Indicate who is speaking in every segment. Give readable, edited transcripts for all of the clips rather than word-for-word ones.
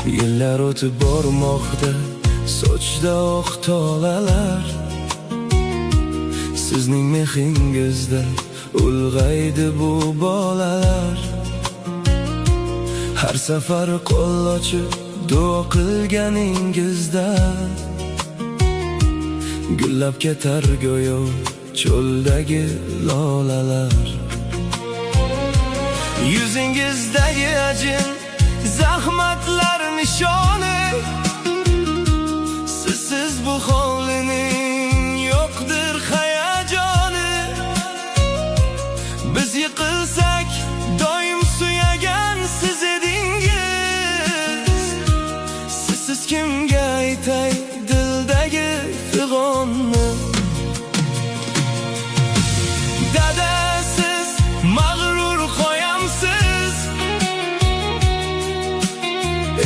Speaker 1: Yillar o'tib bormoqda, sochda oq tolalar. Sizning mehringizda ulg'aydi bu bolalar. Har safar qo'l ochib duo qilganingizda gullab ketar go'yo cho'ldagi lolalar. Yuzingizdagi ajin, zahmatlar nishoni, sizsiz bu hovlining yo'qdir hayajoni. Biz yiqilsak doim suyagan siz edingiz. Sizsiz kimga aytay dildagi fig'onni? Dadasiz mag'rur qo'yamsiz,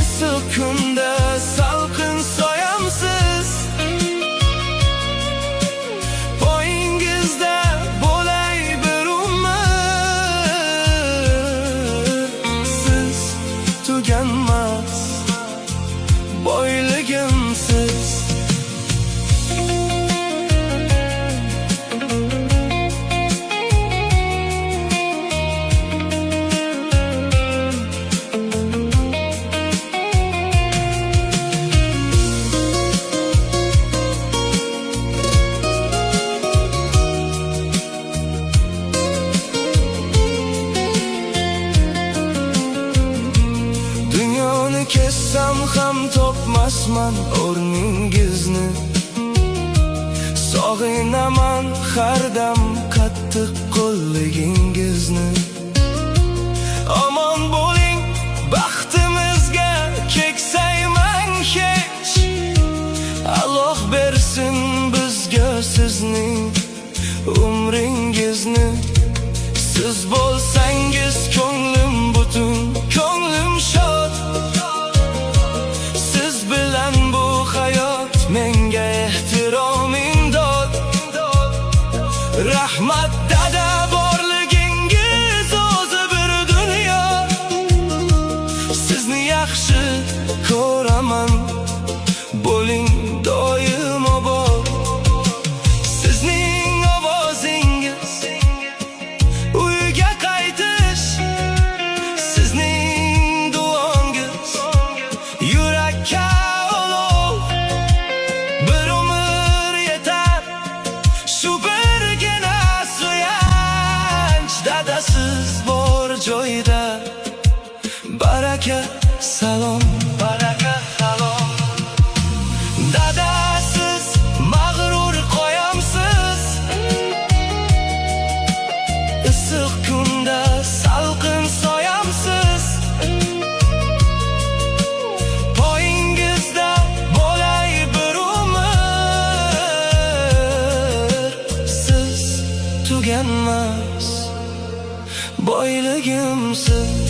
Speaker 1: issiq kunda salqin soyamsiz. Poyingizda bo'lay bir umr, siz tuganmas boyligimsiz. Kessam ham topmasman o'rningizni. Sog'inaman har dam qattiq qo'lligingizni. Omon bo'ling, baxtimizga keksayman hech. Alloh bersin bizga sizning umringizni. Siz bo'lsangiz ko'nglim butun, ko'nglim shod. Menga ehtiroming dod. Rahmat dada, borligingiz o'zi bir dunyo. Sizni yaxshi ko'raman, bo'ling doim obod. Sizning ovozingiz uyga qaytish, sizning duongiz yurakka joyda. Baraka salom, baraka salom. Dadasiz mag'rur qo'yamsiz, issiq kunda salqin soyamsiz. Poyingizda bo'lay bir umr, siz tuganmas boyligimsiz.